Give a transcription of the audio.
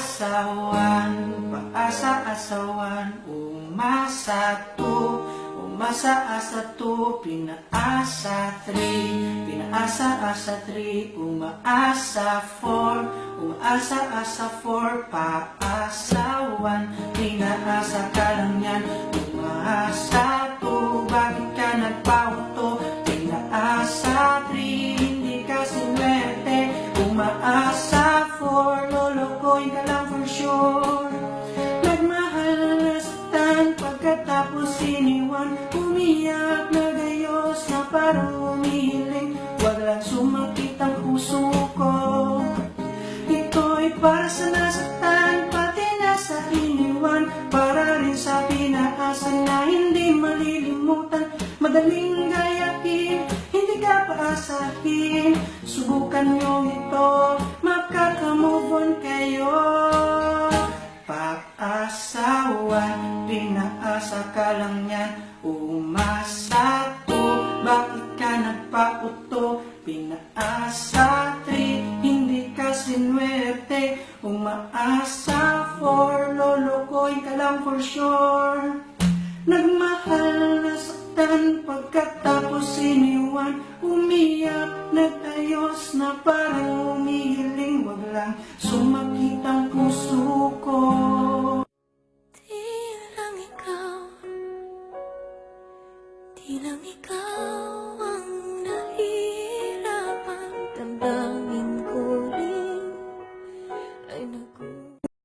Pinaasawan, paasa-asawan, umasa-asa tu, pinaasa-asa three, umaasa-asa four, paasawan, pinaasa ka lang yan, umaasa tu, bakit ka nagpauto, pinaasa three, hindi ka sinuwerte, umaasa four, lolokoy ka lang for sure. Nagmahal na saktan, pagkatapos iniwan, umiyak na gayos na parang umihiling, wag lang sumakit ang puso ko. Ito'y para sa nasaktan, pati na sa iniwan, para rin sa pinaasa na hindi malilimutan. Madaling gayahin, hindi ka paasahin, subukan nyo ito, makaka-move on kayo. Pag-asawan, pinaasa ka lang yan, umasa to, bakit ka nagpauto, pinaasa three, hindi ka sinuwerte, umaasa four, lolokoy ka lang for sure. Nagmahal na saktan, pagkatapos iniwan, umiyak, nagayos na parang umihiling, wag lang sumakit ang puso ko. Di lang ikaw